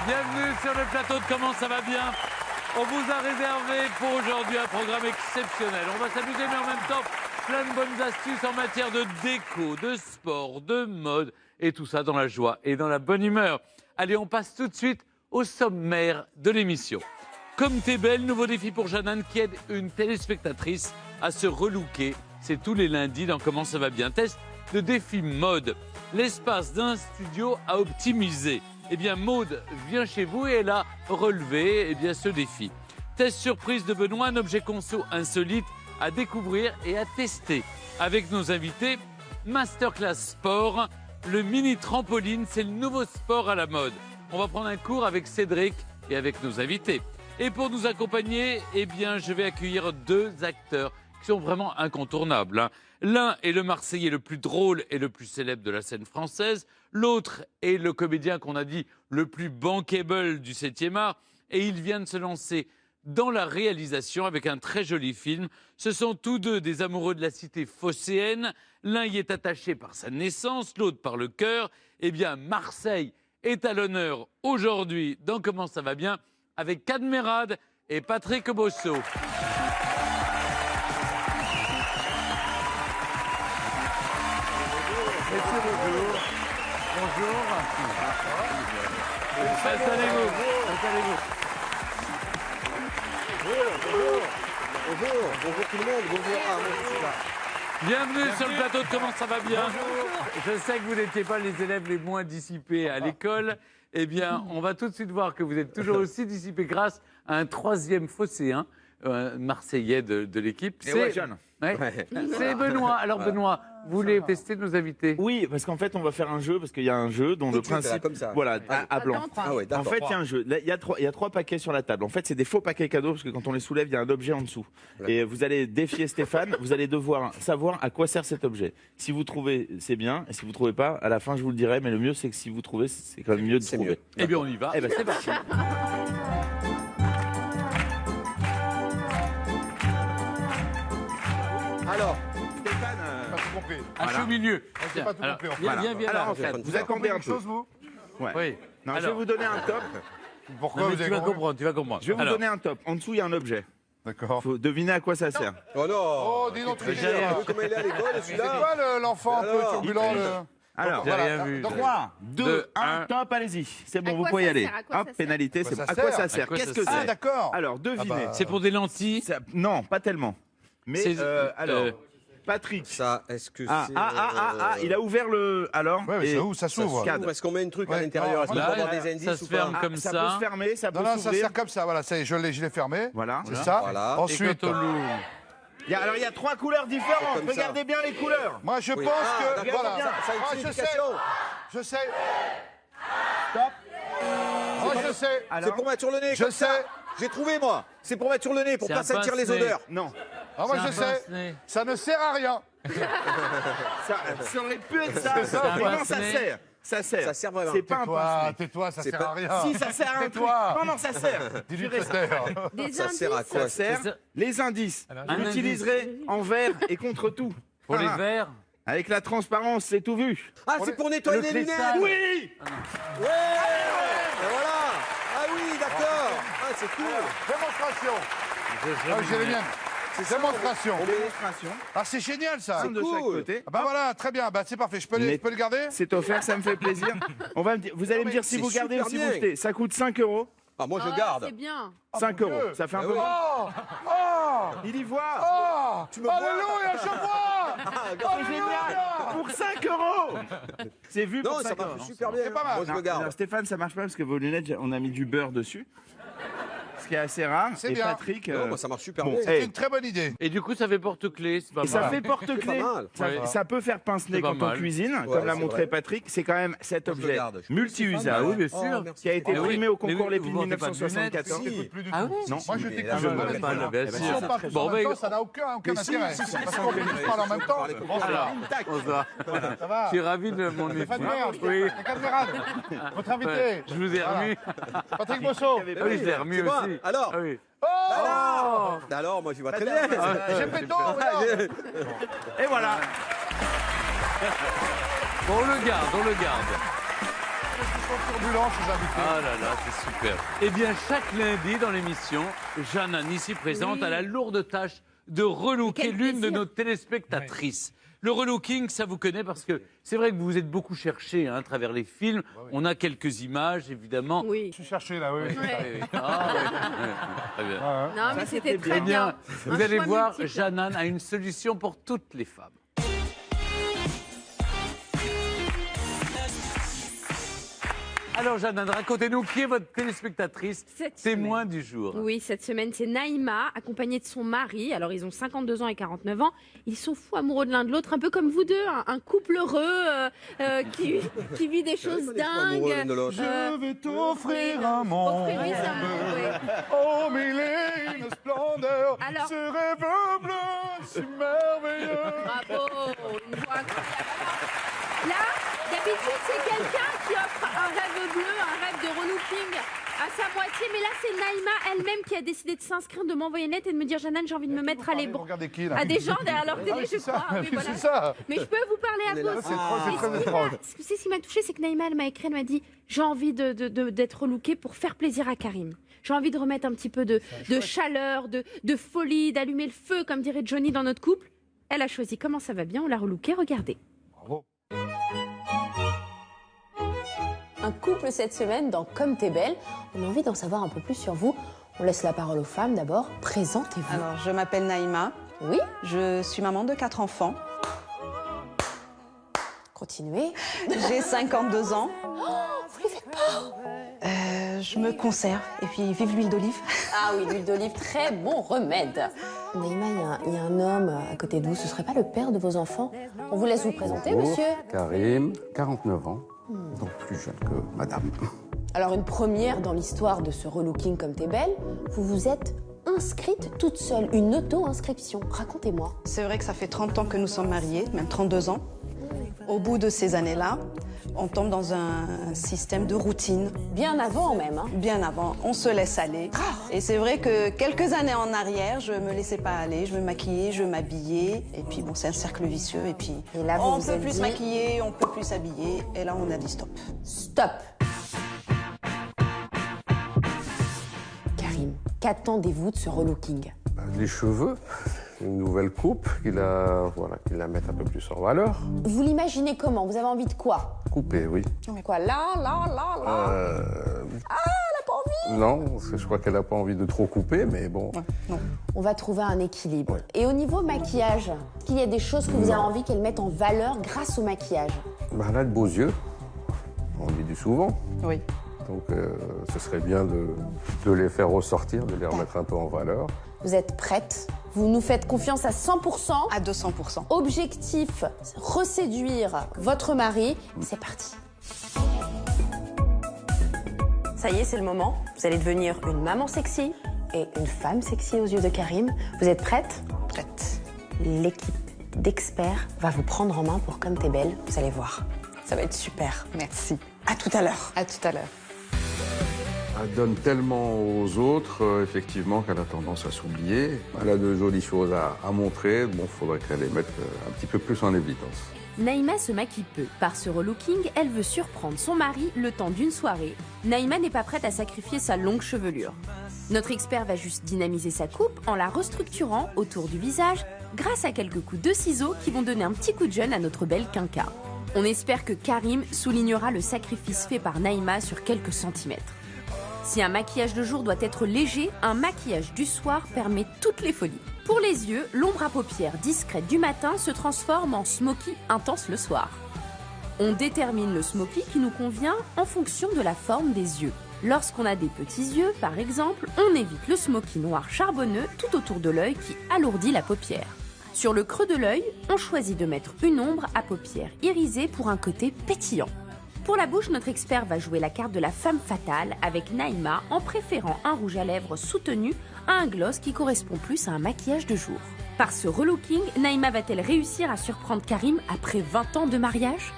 Bienvenue sur le plateau de Comment ça va bien. On vous a réservé pour aujourd'hui un programme exceptionnel. On va s'amuser, mais en même temps, plein de bonnes astuces en matière de déco, de sport, de mode, et tout ça dans la joie et dans la bonne humeur. Allez, on passe tout de suite au sommaire de l'émission. Comme t'es belle, nouveau défi pour Jeannane qui aide une téléspectatrice à se relooker. C'est tous les lundis dans Comment ça va bien. Test de défi mode. L'espace d'un studio à optimiser. Eh bien, Maude vient chez vous et elle a relevé ce défi. Test surprise de Benoît, un objet conso insolite à découvrir et à tester. Avec nos invités, Masterclass Sport, le mini trampoline, c'est le nouveau sport à la mode. On va prendre un cours avec Cédric et avec nos invités. Et pour nous accompagner, je vais accueillir deux acteurs qui sont vraiment incontournables. L'un est le Marseillais le plus drôle et le plus célèbre de la scène française. L'autre est le comédien qu'on a dit le plus bankable du 7e art. Et il vient de se lancer dans la réalisation avec un très joli film. Ce sont tous deux des amoureux de la cité phocéenne. L'un y est attaché par sa naissance, l'autre par le cœur. Marseille est à l'honneur aujourd'hui dans Comment ça va bien avec Cadmerade et Patrick Bosso. Messieurs, bonjour. Bonjour. Installez-vous. Installez-vous. Bonjour tout le monde, bonjour. Ah, moi je suis là. Bienvenue sur le plateau de Comment ça va bien. Je sais que vous n'étiez pas les élèves les moins dissipés à l'école. On va tout de suite voir que vous êtes toujours aussi dissipés grâce à un troisième phocéen, Marseillais de l'équipe. C'est Benoît. Alors Benoît, vous voulez tester nos invités? Oui, parce qu'en fait, on va faire un jeu, parce qu'il y a un jeu dont le principe... comme ça. Voilà, à blanc. Ah ouais, En fait, il y a un jeu. Là, il y a trois paquets sur la table. En fait, c'est des faux paquets cadeaux, parce que quand on les soulève, il y a un objet en dessous. Et vous allez défier Stéphane, vous allez devoir savoir à quoi sert cet objet. Si vous trouvez, c'est bien. Et si vous trouvez pas, à la fin, je vous le dirai. Mais le mieux, c'est que si vous trouvez, c'est quand même mieux de trouver. Eh bien, on y va. Eh ben, c'est parti. Alors, Stéphane... Je suis au milieu. C'est pas tout compris. Viens Alors, là. en fait, vous accordez un peu. chose, vous Ouais. Oui. Non, je vais Alors, vous donner un top. Pourquoi non, mais vous tu avez vas compris comprendre, tu vas comprendre. Je vais vous Alors, donner un top. En dessous, il y a un objet. D'accord. Faut deviner à quoi ça sert. oh non. Oh, dis donc, tu J'ai rien vu. Comment il est à l'école, C'est celui-là? quoi l'enfant un peu Alors, turbulent Alors, j'ai rien vu. Donc, 3, 2, 1, un. top, allez-y. C'est À bon, vous quoi pouvez y ça aller. sert? À quoi Hop, ça sert? pénalité, c'est À bon. quoi À quoi ça ça sert? sert? quoi Qu'est-ce ça que sert? Ah, c'est? d'accord. Alors, devinez. bah. c'est pour des lentilles. Non, pas tellement. Mais, C'est- alors, Patrick. Ça, est-ce que Ah, c'est... il a ouvert le... Alors Ouais, mais et c'est où ça s'ouvre cadre. Est-ce qu'on met un truc à Ouais, l'intérieur? Est-ce qu'on non, peut là, avoir des indices ça se ou pas? ferme comme ça ça. peut se fermer, ça peut Non, non, ça s'ouvrir. sert comme ça. Voilà, ça y est, je l'ai fermé. Voilà. C'est ça. Voilà. Et Ensuite, quand on l'ouvre, Alors, il y a 3 couleurs différentes. Comme ça. Regardez bien les couleurs. moi je Oui. pense Ah, que. d'accord, Voilà. ça a une Moi je sais. signification. Je sais. Stop. Moi je sais. C'est Alors, pour mettre sur le nez, Je comme ça. sais. J'ai trouvé, moi. C'est pour mettre sur le nez, pour C'est pas un sentir les pince-nez. odeurs. non. Ah, moi c'est je un sais. pince-nez. Ça ne sert à rien. Ça aurait pu être ça. C'est ça, Mais un non, ça pince-nez. sert. Ça sert. Ça sert vraiment. C'est pas un Tais-toi, pince-nez. tais-toi, ça C'est sert pas- à rien. Si, ça sert à un truc. Tais-toi. Non, ça sert. Dis-lui que ça sert. Des Ça sert à indices. quoi? Ça sert. C'est ça. Les indices. Un Vous indice. l'utiliserez envers et contre tout. Pour les Voilà. verres. Avec la transparence, c'est tout vu. Ah, c'est pour nettoyer Le les lunettes. cristal. Oui. Ouais. Et voilà. Ah oui, d'accord. Ah, c'est cool. Démonstration. Ah, j'ai les miennes. Démonstration. Démonstration. Ah, c'est génial ça. Un de chaque cool. côté. Ah bah voilà, très bien. Bah c'est parfait. Je peux Mais- le garder? C'est offert, ça me fait plaisir. Vous allez me dire si c'est vous gardez ou super si bien. vous jetez. Ça coûte 5 €. Ah, moi, je Ah, garde. c'est bien. 5 mon €. Dieu. Ça fait un Ah peu. oui. Oh. Oh. Il y voit. Oh. Tu me vois? Alléluia, je vois. Ah, C'est génial. Pour 5 €. C'est vu non, pour ça 5 marche €. super bien. C'est pas mal. Moi, je Non, le garde. alors, Stéphane, ça marche pas parce que vos lunettes, on a mis du beurre dessus. Ce qui est assez rare. C'est Et bien. Patrick. Non, moi, ça marche super bon, bien. C'est Eh. une très bonne idée. Et du coup, ça fait porte-clés. C'est pas Et ça mal. fait porte-clés. C'est pas mal. Ça, Ouais. ça peut faire pince-nez C'est pas quand on mal. cuisine, Ouais, comme l'a c'est montré vrai. Patrick. C'est quand même cet Moi, je le objet garde. multi-usage Ah oui, bien Oh, sûr. merci. qui a été Eh oui. primé au Mais concours vous Lépine vendez pas de 1974. lunettes, Ça t'écoute plus du Ah tout. oui. Non. Moi, je Mais t'écoute. là, je je veux veux pas pas les le faire. bien Mais sûr. si on parle tous Bon, en bah, même temps, ça n'a aucun Mais si, intérêt. si, si, Parce si, qu'on peut si, tous parler en même temps. Alors, Bonsoir. Ça va. je suis ravi de mon équipe. Stéphane Merde, Oui. c'est Cadmerade, votre invité. Ouais, je vous ai Voilà. remis. Patrick Bosso. Ah oui, je l'ai remis C'est moi. aussi. Alors Ah oui. Oh. Alors, moi, je vois très bien. J'ai fait tort, regarde. Et voilà. Bon, on le garde, on le garde. sont turbulents, ces invités. Ah là là, c'est super. Eh bien, chaque lundi dans l'émission, Jeanne, ici présente, a la lourde tâche de relooker Quel l'une de plaisir. nos téléspectatrices. Le relooking, ça vous connaît parce que c'est vrai que vous vous êtes beaucoup cherché à travers les films. On a quelques images, évidemment. Oui. Je suis cherché là, oui. Oui, oui. Ah, oui. Oui, très bien. Ah, hein. Non, mais c'était très Eh bien, bien. vous Un allez choix voir, multiple. Jeanne a une solution pour toutes les femmes. Alors, Jeanne, racontez-nous qui est votre téléspectatrice Cette témoin du jour. Oui, cette semaine, c'est Naïma, accompagnée de son mari. Alors, ils ont 52 ans et 49 ans. Ils sont fous amoureux de l'un de l'autre, un peu comme vous deux, un couple heureux qui vit des choses Amoureux l'un de dingues. l'autre. Je vais t'offrir un monde. Offrir-lui un monde, oui. Oh, mille et une splendeur. Alors- Ce rêve bleu, si merveilleux. Bravo, une voix incroyable. Alors, là, d'habitude, c'est quelqu'un qui offre un rêve bleu, un rêve de relooking à sa moitié. Mais là, c'est Naïma elle-même qui a décidé de s'inscrire, de m'envoyer une lettre et de me dire, Jeannane, j'ai envie de me mettre à Vous l'ébour. regardez qui, là? À des gens derrière leur Ah télé, oui, je c'est ça. crois. Oui, Oui, voilà. c'est ça. Mais je peux vous parler à On est vous là. aussi. C'est très étrange. C'est ce qui m'a touchée, c'est que Naïma, elle m'a écrit, elle m'a dit, j'ai envie d'être relookée pour faire plaisir à Karim. J'ai envie de remettre un petit peu de chaleur, de folie, d'allumer le feu, comme dirait Johnny dans notre couple. Elle a choisi Comment ça va bien, on l'a relookée, regardez. Bravo. Un couple cette semaine dans Comme t'es belle. On a envie d'en savoir un peu plus sur vous. On laisse la parole aux femmes d'abord. Présentez-vous. Alors, je m'appelle Naïma. Oui, Je suis maman de 4 enfants. continuez. J'ai 52 ans. Vous les faites pas. Je me conserve. Et puis, vive l'huile d'olive. Ah oui, l'huile d'olive, très bon remède. Naïma, il y a un homme à côté de vous. Ce serait pas le père de vos enfants? On vous laisse vous présenter, Bonjour, monsieur. Karim, 49 ans, donc plus jeune que madame. Alors, une première dans l'histoire de ce relooking Comme t'es belle. Vous vous êtes inscrite toute seule, une auto-inscription. Racontez-moi. C'est vrai que ça fait 30 ans que nous sommes mariés, même 32 ans. Au bout de ces années-là, on tombe dans un système de routine. Bien avant même, hein. Bien avant, on se laisse aller. Et c'est vrai que quelques années en arrière, je me laissais pas aller, je me maquillais, je m'habillais. Et puis bon, c'est un cercle vicieux. Et puis Et là, vous on vous peut êtes plus dit- se maquiller, on peut plus s'habiller. Et là, on a dit stop. Stop. Karim, qu'attendez-vous de ce relooking? Les cheveux, une nouvelle coupe qui la mette un peu plus en valeur. Vous l'imaginez comment? Vous avez envie de quoi? Coupée, oui. Quoi? Là? Non, parce que je crois qu'elle n'a pas envie de trop couper, mais bon. Ouais, non. On va trouver un équilibre. Ouais. Et au niveau maquillage, est-ce qu'il y a des choses que vous avez envie qu'elle mette en valeur grâce au maquillage? Bah, elle a de beaux yeux, on le dit souvent. Oui. Donc ce serait bien de les faire ressortir, de les remettre un peu en valeur. Vous êtes prête? Vous nous faites confiance à 100%? À 200%. Objectif, reséduire votre mari. C'est parti. Ça y est, c'est le moment. Vous allez devenir une maman sexy et une femme sexy aux yeux de Karim. Vous êtes prête? Prête. L'équipe d'experts va vous prendre en main pour Comme t'es belle. Vous allez voir. Ça va être super. Merci. À tout à l'heure. À tout à l'heure. Elle donne tellement aux autres, effectivement, qu'elle a tendance à s'oublier. Elle a de jolies choses à montrer. Bon, il faudrait qu'elle les mette un petit peu plus en évidence. Naïma se maquille peu. Par ce relooking, elle veut surprendre son mari le temps d'une soirée. Naïma n'est pas prête à sacrifier sa longue chevelure. Notre expert va juste dynamiser sa coupe en la restructurant autour du visage grâce à quelques coups de ciseaux qui vont donner un petit coup de jeune à notre belle quinca. On espère que Karim soulignera le sacrifice fait par Naïma sur quelques centimètres. Si un maquillage de jour doit être léger, un maquillage du soir permet toutes les folies. Pour les yeux, l'ombre à paupières discrète du matin se transforme en smoky intense le soir. On détermine le smoky qui nous convient en fonction de la forme des yeux. Lorsqu'on a des petits yeux, par exemple, on évite le smoky noir charbonneux tout autour de l'œil qui alourdit la paupière. Sur le creux de l'œil, on choisit de mettre une ombre à paupières irisée pour un côté pétillant. Pour la bouche, notre expert va jouer la carte de la femme fatale avec Naïma en préférant un rouge à lèvres soutenu à un gloss qui correspond plus à un maquillage de jour. Par ce relooking, Naïma va-t-elle réussir à surprendre Karim après 20 ans de mariage?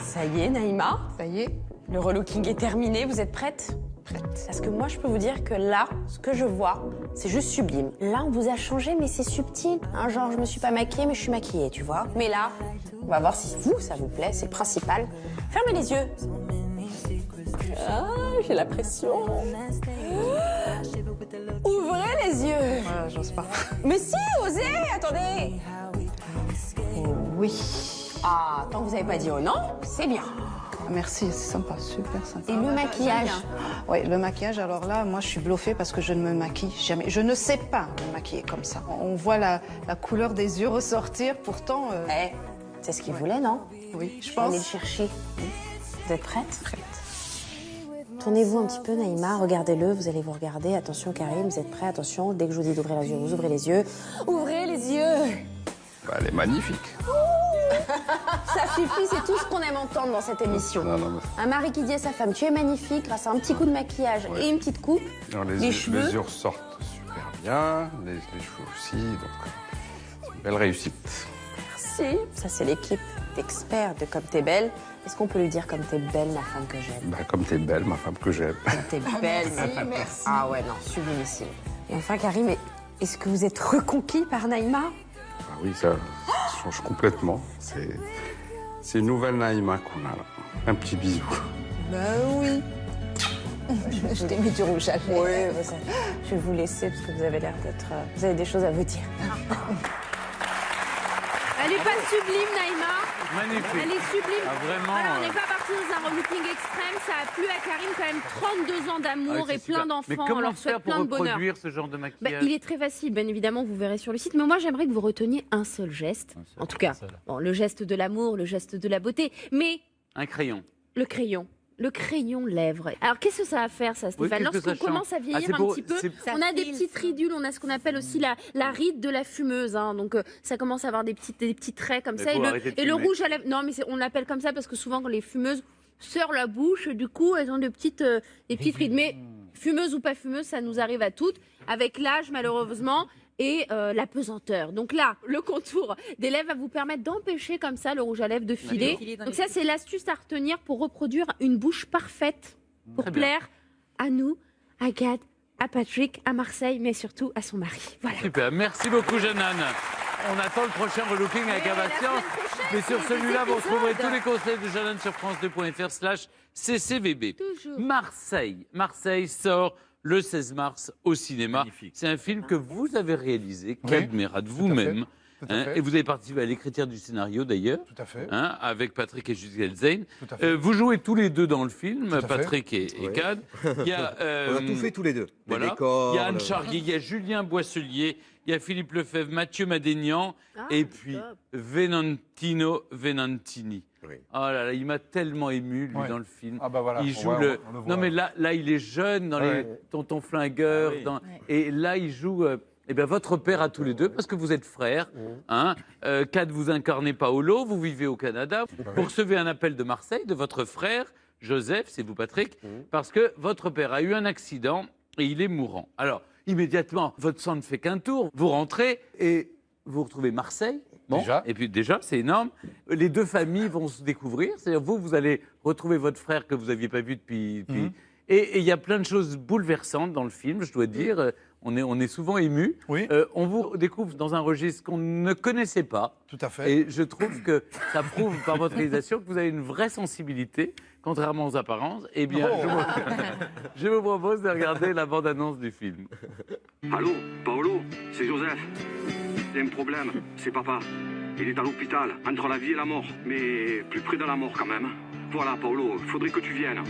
Ça y est, Naïma. Ça y est. Le relooking est terminé. Vous êtes prête? Prête. prête. Parce que moi, je peux vous dire que là, ce que je vois, c'est juste sublime. Là, on vous a changé, mais c'est subtil. Hein, genre, je me suis pas maquillée, mais je suis maquillée, tu vois. Mais là, on va voir si vous, ça vous plaît, c'est le principal. Fermez les yeux. Ah, j'ai la pression. Ouvrez les yeux. Voilà, j'ose pas. Mais si, osez, attendez. Oui. Ah, tant que vous n'avez pas dit oh non, c'est bien. Merci, c'est sympa, super sympa. Et le maquillage? Oui, le maquillage, alors là, moi, je suis bluffée parce que je ne me maquille jamais. Je ne sais pas me maquiller comme ça. On voit la couleur des yeux ressortir, pourtant... C'est ce qu'il voulait, non? Oui, je Je vais aller le pense. chercher. Vous êtes prête? Prête. Tournez-vous un petit peu, Naïma, regardez-le, vous allez vous regarder. Attention, Karim, vous êtes prêts? Attention, dès que je vous dis d'ouvrir les yeux, vous ouvrez les yeux. Ouvrez les yeux! Bah, elle est magnifique. Ça suffit, c'est tout ce qu'on aime entendre dans cette émission. Non, non, mais... Un mari qui dit à sa femme, tu es magnifique, grâce à un petit coup de maquillage et une petite coupe. Non, Les cheveux. les yeux ressortent super bien, les cheveux aussi, donc c'est une belle réussite. Merci. Ça, c'est l'équipe d'experts de Comme t'es belle. Est-ce qu'on peut lui dire comme t'es belle, ma femme que j'aime? Bah, comme t'es belle, ma femme que j'aime. Comme t'es belle. Merci. Ah ouais, non, sublimissime. Et enfin, Karim, est-ce que vous êtes reconquis par Naïma? Ah oui, ça change complètement. C'est une nouvelle Naïma qu'on a là. Un petit bisou. Ben oui. Je t'ai mis du rouge à lèvres. Oui, je vais vous laisser parce que vous avez l'air d'être... vous avez des choses à vous dire. Elle est pas sublime, Naïma. Magnifique. Elle est sublime. Ah, vraiment. Alors, on n'est pas parti dans un relooking extrême. Ça a plu à Karim quand même 32 ans d'amour Ouais, et c'est plein super. d'enfants. Mais On comment leur faire souhaite pour plein de bonheur. reproduire ce genre de Bah, maquillage? il est très facile, bien évidemment, vous verrez sur le site. Mais moi, j'aimerais que vous reteniez un seul geste. En tout cas, bon, le geste de l'amour, le geste de la beauté. Mais Un crayon. le crayon. Le crayon lèvre. Alors, qu'est-ce que ça va faire, ça, Stéphane? qu'est-ce que ça Lorsqu'on commence à change vieillir c'est pour- un petit peu, c'est- on a des petites ridules, on a ce qu'on appelle aussi la ride de la fumeuse. Hein. Donc, ça commence à avoir des petits traits comme Mais ça. faut Et arrêter de le fumer. rouge à lèvres, non, mais on l'appelle comme ça parce que souvent, quand les fumeuses serrent la bouche, du coup, elles ont des petites rides. Mais fumeuse ou pas fumeuse, ça nous arrive à toutes. Avec l'âge, malheureusement, et la pesanteur. Donc là, le contour des lèvres va vous permettre d'empêcher comme ça le rouge à lèvres de filer. Donc ça, c'est l'astuce à retenir pour reproduire une bouche parfaite pour Très bien. plaire à nous, à Gad, à Patrick, à Marseille, mais surtout à son mari. Voilà. Super, merci beaucoup Jeanne Anne. On attend le prochain relooking avec la impatience. semaine prochaine, Mais sur c'est celui-là, des vous retrouverez épisodes. tous les conseils de Jeanne Anne sur france2.fr/ccvb. Toujours. Marseille sort le 16 mars au cinéma. Magnifique. C'est un film que vous avez réalisé, Oui, Gad Merad, vous-même. Tout à fait. Et vous avez participé à l'écriture du scénario d'ailleurs. Tout à fait. Avec Patrick et Gisèle Zane. Tout à fait. Vous jouez tous les deux dans le film, à fait. Patrick et Ouais. Gad. Il y a, On a tout fait tous les deux. voilà. Les décors. Il y a Anne le- Charrier, il y a Julien Boisselier, il y a Philippe Lefebvre, Mathieu Madénian et puis top. Venantino Venantini. Oui. Oh là là, il m'a tellement ému lui Ouais. dans le film. Ah bah voilà, Il on joue voit- le. on le voit. Non mais là il est jeune dans Ouais. les Tonton Flingueur, Ah oui. dans- et là il joue. Eh bien, votre père à tous les deux, parce que vous êtes frères. Hein. Cad, vous incarnez Paolo, vous vivez au Canada. Vous recevez un appel de Marseille de votre frère, Joseph, c'est vous Patrick, parce que votre père a eu un accident et il est mourant. Alors, immédiatement, votre sang ne fait qu'un tour. Vous rentrez et vous retrouvez Marseille. Bon, Déjà. et puis déjà, c'est énorme. Les deux familles vont se découvrir. C'est-à-dire, vous allez retrouver votre frère que vous n'aviez pas vu depuis. Et il y a plein de choses bouleversantes dans le film, je dois dire. On est souvent ému. Oui. On vous découvre dans un registre qu'on ne connaissait pas. Tout à fait. Et je trouve que ça prouve par votre réalisation que vous avez une vraie sensibilité, contrairement aux apparences. Eh bien, je vous propose de regarder la bande-annonce du film. Allô, Paolo, c'est Joseph. Il y a un problème, c'est papa. Il est à l'hôpital, entre la vie et la mort, mais plus près de la mort quand même. Voilà, Paolo, il faudrait que tu viennes.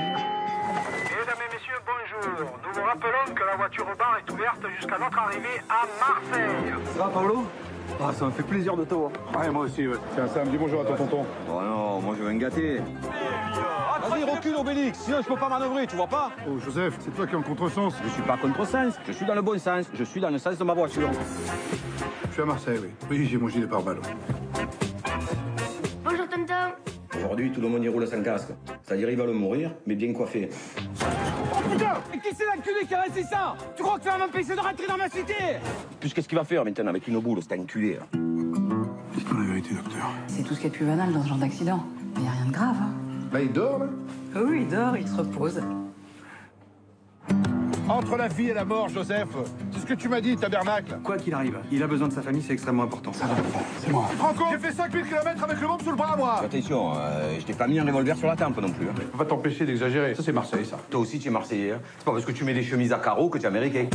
Mesdames et messieurs, bonjour. Nous vous rappelons que la voiture bar est ouverte jusqu'à notre arrivée à Marseille. Ça va, Paolo? Ah, ça me fait plaisir de te voir. Ouais, moi aussi, ouais. Tiens, Sam, dis bonjour à ton tonton. Oh non, moi je vais me gâter. Vas-y, recule, Obélix, sinon je peux pas manœuvrer, tu vois pas? Oh, Joseph, c'est toi qui es en contresens. Je suis pas à contresens, je suis dans le bon sens. Je suis dans le sens de ma voiture. Je suis à Marseille, oui. Oui, j'ai mon gilet pare-balles. Bonjour, tonton. Aujourd'hui, tout le monde y roule sans casque. C'est-à-dire, ils veulent mourir, mais bien coiffés. Oh putain, mais qui c'est l'enculé qui a laissé ça? Tu crois que tu vas m'empêcher de rentrer dans ma cité? Puis qu'est-ce qu'il va faire maintenant avec une boule, cet enculé là? Dites-moi la vérité, docteur. C'est tout ce qui est plus banal dans ce genre d'accident. Mais y a rien de grave. Hein. Là, il dort, là? Oui, il dort, il se repose. Entre la vie et la mort, Joseph. C'est ce que tu m'as dit, tabernacle. Quoi qu'il arrive, il a besoin de sa famille, c'est extrêmement important. Ça va, c'est moi. Franco, j'ai fait 5000 km avec le môme sous le bras, moi. Attention, je t'ai pas mis un revolver sur la tempe non plus. Faut pas t'empêcher d'exagérer. Ça, c'est Marseille, ça. Toi aussi, tu es Marseillais. Hein. C'est pas parce que tu mets des chemises à carreaux que tu es américain.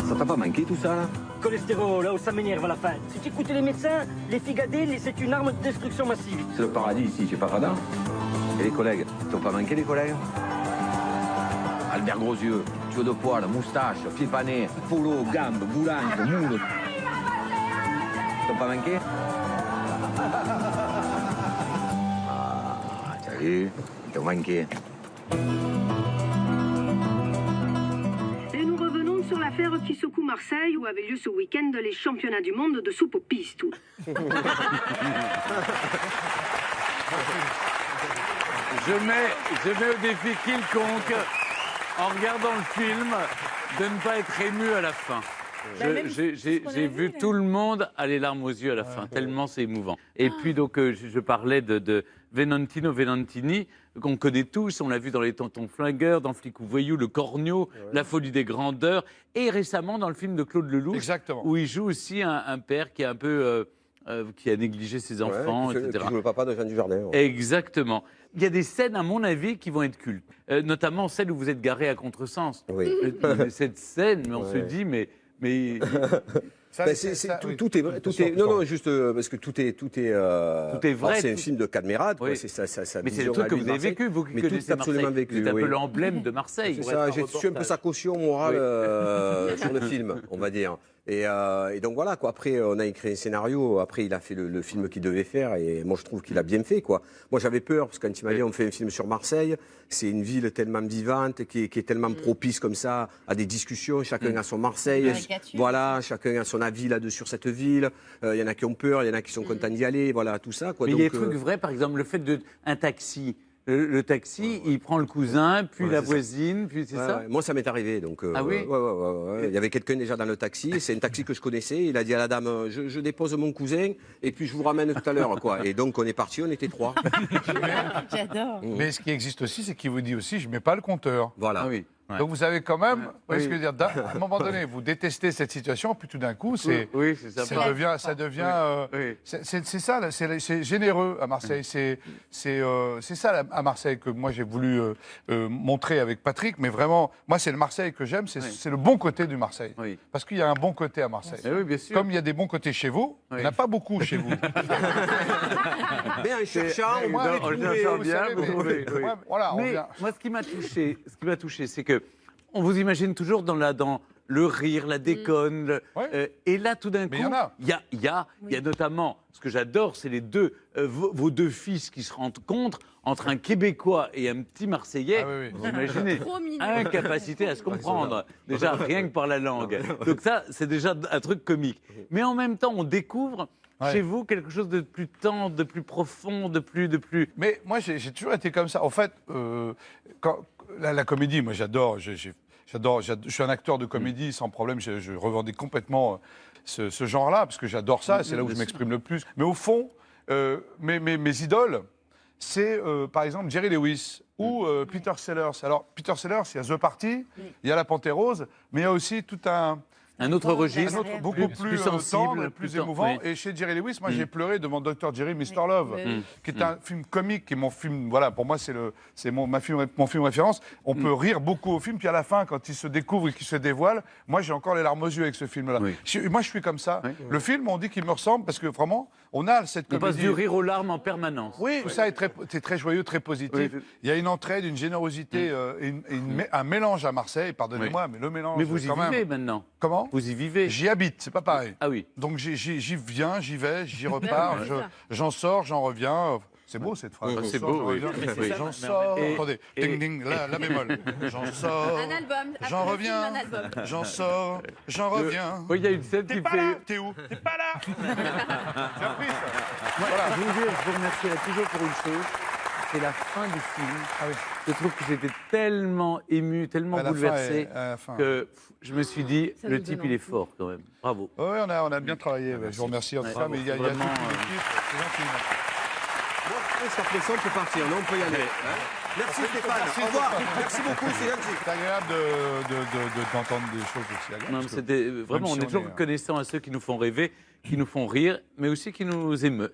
Ça t'a pas manqué tout ça, là? Cholestérol, là où ça m'énerve à la fin. Si tu écoutes les médecins, les figadés, c'est une arme de destruction massive. C'est le paradis ici, j'ai pas radar. Et les collègues? T'ont pas manqué les collègues? Albert Grosieux, tuyau de poil, moustache, pied pané, polo, gambe, boulange, moule. T'ont pas manqué? Ah, t'as vu? Ils t'ont manqué. Et nous revenons sur l'affaire qui secoue Marseille où avaient lieu ce week-end les championnats du monde de soupe aux pistes. Je mets au défi quiconque, en regardant le film, de ne pas être ému à la fin. J'ai vu tout le monde a les larmes aux yeux à la fin, tellement c'est émouvant. Et puis donc je parlais de Venantino Venantini, qu'on connaît tous, on l'a vu dans Les Tontons Flingueurs, dans Flic ou Voyou, Le Cornio, La Folie des Grandeurs, et récemment dans le film de Claude Lelouch, où il joue aussi un père qui est un peu... qui a négligé ses enfants, etc. Qui joue le papa de Jean Dujardin. Ouais. Exactement. Il y a des scènes, à mon avis, qui vont être cultes. Notamment celle où vous êtes garé à contresens. Oui. Cette scène, on se dit, mais... Tout est vrai. Non, juste parce que tout est vrai. C'est un film de Cadmerade. Oui. C'est ça. Mais c'est le truc que vous avez vécu, vous qui connaissez absolument Marseille. vécu. C'est un peu l'emblème de Marseille. C'est ça. J'ai su un peu sa caution morale sur le film, on va dire. Et donc voilà, quoi. Après, on a écrit un scénario. Après, il a fait le film qu'il devait faire. Et moi, je trouve qu'il a bien fait, quoi. Moi, j'avais peur, parce que quand il m'a dit on fait un film sur Marseille, c'est une ville tellement vivante, qui est tellement propice comme ça à des discussions. Chacun a son Marseille. Voilà, chacun a son avis là-dessus sur cette ville. Il y en a qui ont peur, il y en a qui sont contents d'y aller. Voilà, tout ça, quoi. Mais donc, il y a des trucs vrais, par exemple, le fait un taxi. Le taxi, il prend le cousin, puis la voisine, puis c'est ça. Moi, ça m'est arrivé. Donc, ah oui. Il y avait quelqu'un déjà dans le taxi. C'est un taxi que je connaissais. Il a dit à la dame, je dépose mon cousin et puis je vous ramène tout à l'heure, quoi. Et donc, on est parti, on était 3. J'adore. Mais ce qui existe aussi, c'est qu'il vous dit aussi, je mets pas le compteur. Voilà. Ah oui. Ouais. Donc vous avez quand même, vous voyez ce que je veux dire, à un moment donné, vous détestez cette situation, puis tout d'un coup, ça devient, c'est ça, c'est généreux à Marseille. C'est ça à Marseille que moi j'ai voulu montrer avec Patrick, mais vraiment, moi c'est le Marseille que j'aime, c'est le bon côté du Marseille, parce qu'il y a un bon côté à Marseille. Oui, bien sûr. Comme il y a des bons côtés chez vous, il n'y en a pas beaucoup chez vous. Mais en cherchant, on va les trouver, voilà, moi, ce qui m'a touché, c'est que on vous imagine toujours dans le rire, la déconne. Et là, tout d'un coup, il y a notamment, ce que j'adore, c'est les deux, vos deux fils qui se rencontrent entre un Québécois et un petit Marseillais. Vous imaginez, incapacité à se comprendre. Déjà, rien que par la langue. Donc ça, c'est déjà un truc comique. Mais en même temps, on découvre... Chez vous, quelque chose de plus tendre, de plus profond, de plus... Mais moi, j'ai toujours été comme ça. En fait, la comédie, moi, j'adore. Je suis un acteur de comédie, sans problème. Je revendique complètement ce genre-là, parce que j'adore ça. C'est là où je m'exprime le plus. Mais au fond, mes idoles, c'est, par exemple, Jerry Lewis ou Peter Sellers. Alors, Peter Sellers, il y a The Party, il y a La Panthère Rose, mais il y a aussi tout un autre registre, beaucoup plus sensible, plus émouvant. Et chez Jerry Lewis, moi, j'ai pleuré devant Dr. Jerry, Mr. Love, qui est un film comique, qui est mon film. Voilà, pour moi, c'est mon film référence. On peut rire beaucoup au film, puis à la fin, quand il se découvre et qu'il se dévoile, moi, j'ai encore les larmes aux yeux avec ce film-là. Moi, je suis comme ça. Le film, on dit qu'il me ressemble parce que vraiment, on a cette comédie. On passe du rire aux larmes en permanence. Oui, tout ça est très joyeux, très positif. Il y a une entraide, une générosité, un mélange à Marseille. Pardonnez-moi, mais le mélange. Mais vous y vivez maintenant. Comment? Vous y vivez. J'y habite, c'est pas pareil. Ah oui. Donc j'y viens, j'y vais, j'y repars, j'en sors, j'en reviens. C'est beau cette phrase. C'est beau, oui. J'en sors. Attendez, ding ding, la bémol. J'en sors. Un album. J'en reviens. J'en sors. J'en reviens. Oui, il y a une scène qui fait. T'es où? T'es pas là. J'ai appris ça. Voilà. Je vous remercierai toujours pour une chose. C'est la fin du film. Je trouve que j'étais tellement ému, tellement bouleversé que je me suis dit, le type, il est fort quand même. Bravo. Oui, on a bien travaillé. Je vous remercie en tout cas, mais il y a toute une équipe. C'est gentil. Bon, après, ça fait ça, on peut partir, non? On peut y aller. Merci Stéphane. Merci. Au revoir. Merci beaucoup, c'est gentil. C'est agréable d'entendre des choses aussi agréables. Non, parce que c'était vraiment, même si on est toujours reconnaissant à ceux qui nous font rêver, qui nous font rire, mais aussi qui nous émeuvent.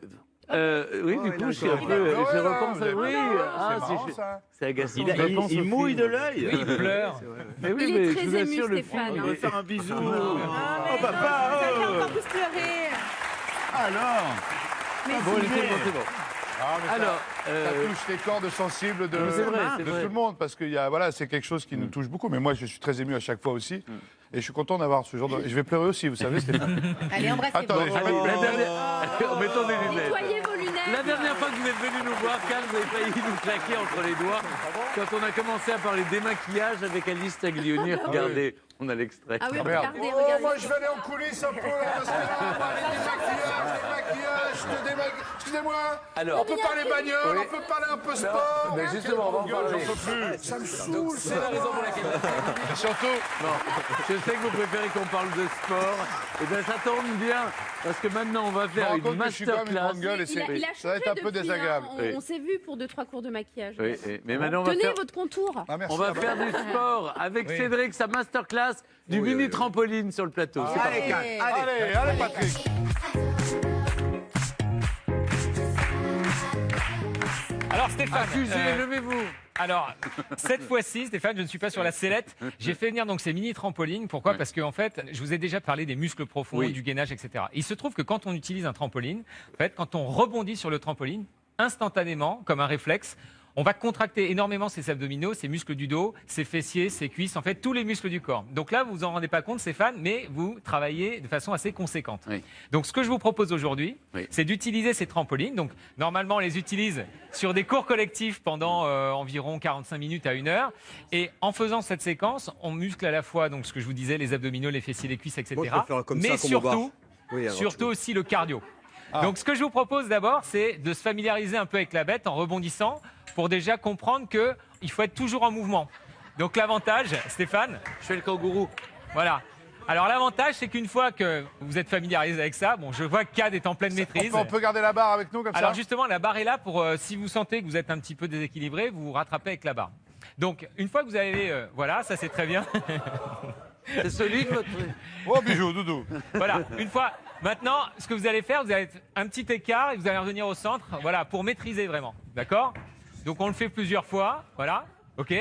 Oui, du coup, je suis un peu. Je repense à. Oui, c'est agaçant. Il mouille de l'œil. Oui, il pleure. Mais oui, Il mais est je vous très ému, assure, le Stéphane. film. On va faire un bisou. Oh papa. Ça fait encore plus pleurer. Alors. Mais Bon, si. c'est bon. Ah, mais Alors, ça touche les cordes sensibles de, c'est vrai, de tout le monde, parce que voilà, c'est quelque chose qui nous touche beaucoup. Mais moi, je suis très ému à chaque fois aussi. Et je suis content d'avoir ce genre de... Et je vais pleurer aussi, vous savez, Stéphane. Allez, embrassez-vous. Attendez, je vais Allez, mettre- la dernière. Mettons des lunettes. Nettoyez vos lunettes. La dernière fois que vous êtes venu nous voir, Carl, vous avez failli nous claquer entre les doigts quand on a commencé à parler démaquillage avec Alice Taglioni. Regardez, on a l'extrait. Ah oui, Merde. regardez, Oh, regardez. moi, je vais aller en coulisses un peu, là, parce que là, on va parler des maquillages, excusez-moi. Alors, On peut parler bagnole, on peut parler un peu sport. mais justement, on va en parler. J'en peux plus. Ça me saoule, C'est la raison pour laquelle. Et surtout, Non, je sais que vous préférez qu'on parle de sport. Et bien, ça tombe bien, parce que maintenant, on va je me faire rends une compte que je suis quand même une grande masterclass. gueule et Il a ça va être un changé peu depuis, désagréable. hein. Oui. On s'est vu pour 2-3 cours de maquillage. Oui, mais maintenant, on va Tenez faire. votre contour. Ah, merci. On va Ah, bah. faire du sport avec Cédric, sa masterclass du mini trampoline sur le plateau. C'est parti. Allez, Cal, allez. Allez, Patrick. Alors Stéphane, Accusez, levez-vous. alors cette fois-ci Stéphane, je ne suis pas sur la sellette. J'ai fait venir donc ces mini trampolines. Pourquoi? Parce que en fait, je vous ai déjà parlé des muscles profonds, Oui. du gainage, etc. Il se trouve que quand on utilise un trampoline, en fait, quand on rebondit sur le trampoline, instantanément, comme un réflexe, on va contracter énormément ses abdominaux, ses muscles du dos, ses fessiers, ses cuisses, en fait tous les muscles du corps. Donc là, vous vous en rendez pas compte, Stéphane, mais vous travaillez de façon assez conséquente. Oui. Donc ce que je vous propose aujourd'hui, Oui. c'est d'utiliser ces trampolines. Donc normalement, on les utilise sur des cours collectifs pendant environ 45 minutes à 1 heure. Et en faisant cette séquence, on muscle à la fois donc ce que je vous disais, les abdominaux, les fessiers, les cuisses, etc. Moi, je peux faire comme mais ça, comme au bar. surtout, Oui, alors, surtout aussi le cardio. Donc ce que je vous propose d'abord, c'est de se familiariser un peu avec la bête en rebondissant pour déjà comprendre qu'il faut être toujours en mouvement. Donc l'avantage, Stéphane, Je fais le kangourou. voilà. Alors l'avantage, c'est qu'une fois que vous êtes familiarisé avec ça, bon, je vois que Cad est en pleine maîtrise. On peut garder la barre avec nous comme Alors ça. justement, la barre est là pour, si vous sentez que vous êtes un petit peu déséquilibré, vous vous rattrapez avec la barre. Donc une fois que vous avez, voilà, ça c'est très bien. C'est solide, votre. Oh, bijou, doudou. Voilà, une fois. Maintenant, ce que vous allez faire, vous allez être un petit écart et vous allez revenir au centre, voilà, pour maîtriser vraiment. D'accord? Donc on le fait plusieurs fois, voilà, ok?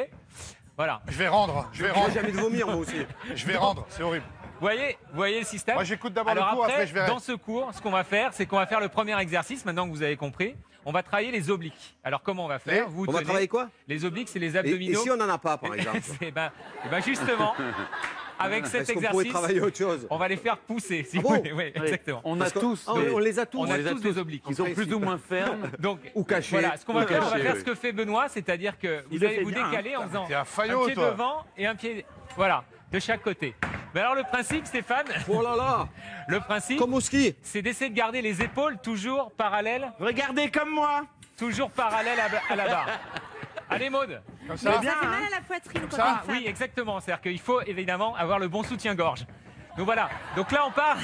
Voilà. Je vais rendre, je vais J'ai rendre. jamais de vomir, moi aussi. Je vais rendre, c'est horrible. Vous voyez le système? Moi, j'écoute d'abord le Alors cours, après, je verrai. Dans ce cours, ce qu'on va faire, c'est qu'on va faire le premier exercice, maintenant que vous avez compris. On va travailler les obliques. Alors comment on va faire? Vous On va tenez- travailler quoi? Les obliques, c'est les Et abdominaux. si on n'en a pas, par exemple? Eh ben justement, avec cet Est-ce qu'on pourrait exercice, travailler autre chose? on va les faire pousser, si Ah vous bon? voulez. Oui, exactement. On a Parce que- tous. Ah, des- on les a tous. On a les tous des obliques. Ils sont plus ou moins fermes. Donc, Ou cachés. voilà, ce qu'on va Ou faire, on va cachés, faire oui. ce que fait Benoît, c'est-à-dire que vous le allez fait vous bien, décaler en faisant T'es un faillot, un pied toi. devant et un pied, voilà, de chaque côté. Mais alors le principe, Stéphane, Oh là là! le principe, Comme au ski! c'est d'essayer de garder les épaules toujours parallèles, Regardez comme moi. toujours parallèles à la barre. Allez Maud. Comme Ça ça. fait mal à la poitrine quand Ah on est femme. oui, exactement. C'est-à-dire qu'il faut évidemment avoir le bon soutien-gorge. Donc voilà. Donc là, on part.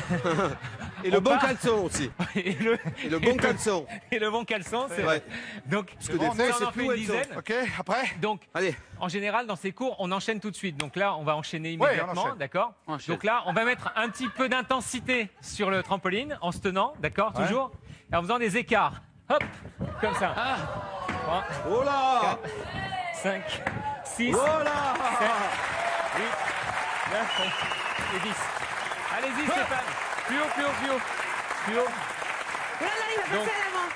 Et le On bon part. caleçon aussi. Et le, Et le bon caleçon. Et le bon caleçon, c'est Ouais. vrai. Donc, Parce que des on fois, en c'est fait plus une où elles sont. dizaine. Ok, après. Donc, Allez. en général, dans ces cours, on enchaîne tout de suite. Donc là, on va enchaîner Ouais, on immédiatement, enchaîne. d'accord? On enchaîne. Donc là, on va mettre un petit peu d'intensité sur le trampoline en se tenant, d'accord? Toujours. Et en faisant des écarts. Hop, comme ça. 3, Oh là! 5, 6, Oh là! 8, 9 et 10. Allez-y, Stéphane. Plus haut, plus haut, plus haut. Plus haut. Oh là là, il va Donc, passer à l'avant.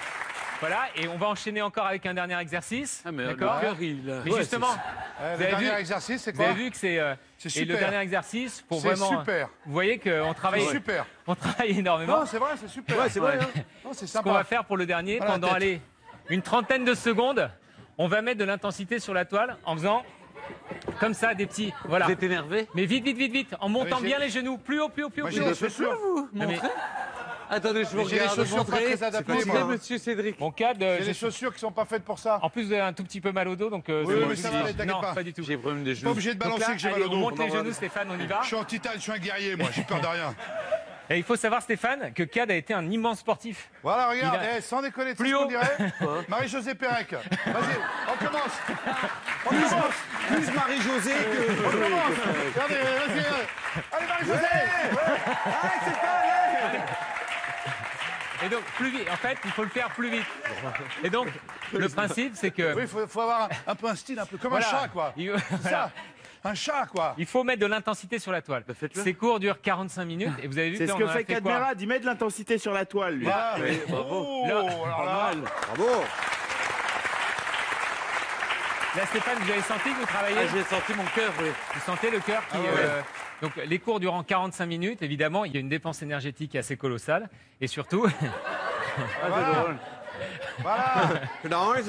Voilà, et on va enchaîner encore avec un dernier exercice. Ah, mais d'accord? le cœur, il. Mais justement, Le vous avez dernier vu- exercice, c'est vous quoi? avez vu que c'est C'est et le super. dernier exercice pour C'est vraiment. super. Vous voyez qu'on travaille, C'est super. on travaille énormément. Non, c'est vrai, c'est super. Ouais, c'est vrai, hein. Non, c'est Ce qu'on va sympa. faire pour le dernier, Voilà la pendant tête. allez, une trentaine de secondes, on va mettre de l'intensité sur la toile en faisant comme ça des petits. Voilà. Vous êtes énervé? Mais vite, vite, vite, vite, en montant j'ai- bien les genoux, plus haut, plus haut, plus haut. Moi, plus j'ai haut. des chaussures. Non, mais- Attendez, je vous Mais j'ai les regarde. chaussures pas Montrez. très adaptées, Montrez, moi. monsieur Cédric. Mon cadre, J'ai des chaussures qui sont pas faites pour ça. en plus vous avez un tout petit peu mal au dos, donc. Oui, c'est mais bon, ça si- va aller, t'inquiète non, pas. pas du tout. J'ai problème des Pas genoux. obligé de Donc balancer là, que j'ai mal allez, au on dos. monte les genoux, Stéphane, on y va. Je suis en titane, je suis un guerrier, moi. J'ai peur de rien. Et il faut savoir, Stéphane, que Cad a été un immense sportif. Voilà, regarde, Il a- sans déconner, tu sais Plus ce qu'on haut. dirait Marie-Josée Pérec. Vas-y, on commence. On Plus, commence. plus Marie-Josée que... On commence. Regardez, vas-y. Allez, Marie-Josée. Allez, c'est pas, allez. Et donc, plus vite. En fait, il faut le faire plus vite. Et donc, le principe, c'est que... Oui, il faut avoir un peu un style, un peu comme Voilà. un chat, quoi. Il- C'est voilà. ça, un chat, quoi. Il faut mettre de l'intensité sur la toile. Ces cours durent 45 minutes et vous avez vu C'est que ce là, que on en a fait fait quoi Cadmerade, il met de l'intensité sur la toile, lui. Voilà. Oui, bravo. Oh, Là- alors là, Bravo. Là, Stéphane, vous avez senti que vous travaillez Ah, j'ai senti mon cœur, oui. Vous sentez le cœur qui... Ah ouais. Donc, les cours durant 45 minutes, évidemment, il y a une dépense énergétique assez colossale. Et surtout... Ah, c'est drôle. voilà. Lance.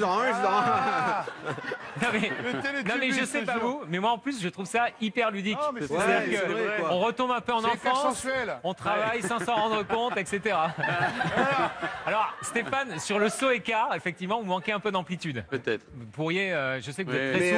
Non mais, Le télétubiste, non mais je sais je pas jure. vous, mais moi en plus je trouve ça hyper ludique. Non, mais c'est C'est-à-dire vrai, que c'est vrai, quoi. on retombe un peu en C'est hyper enfance, sensuel. on travaille sans s'en rendre compte, etc. Alors Stéphane, sur le saut écart, effectivement, vous manquez un peu d'amplitude. Peut-être. Vous pourriez, je sais que vous Oui. êtes très Mais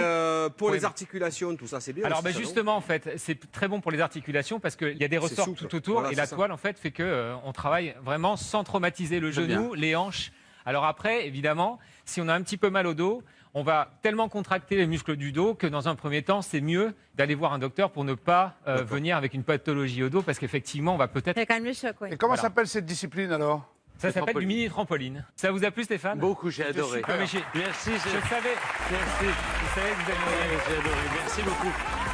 souple. pour Oui. les articulations, tout ça, c'est bien. Alors aussi, bah, ça, non justement, en fait, c'est très bon pour les articulations parce qu'il y a des C'est ressorts souple. tout autour Voilà, et la c'est ça. toile, en fait, fait que on travaille vraiment sans traumatiser le Très genou, les hanches. Alors après, évidemment, si on a un petit peu mal au dos, on va tellement contracter les muscles du dos que dans un premier temps, c'est mieux d'aller voir un docteur pour ne pas venir avec une pathologie au dos parce qu'effectivement, on va peut-être... C'est quand même le choc, oui. Et comment Voilà. s'appelle cette discipline, alors? Ça s'appelle du mini trampoline. Ça vous a plu, Stéphane? Beaucoup, j'ai adoré. Ah, mais Merci, je savais. Merci. Je savais que vous alliez... Ouais, j'ai adoré. Merci beaucoup.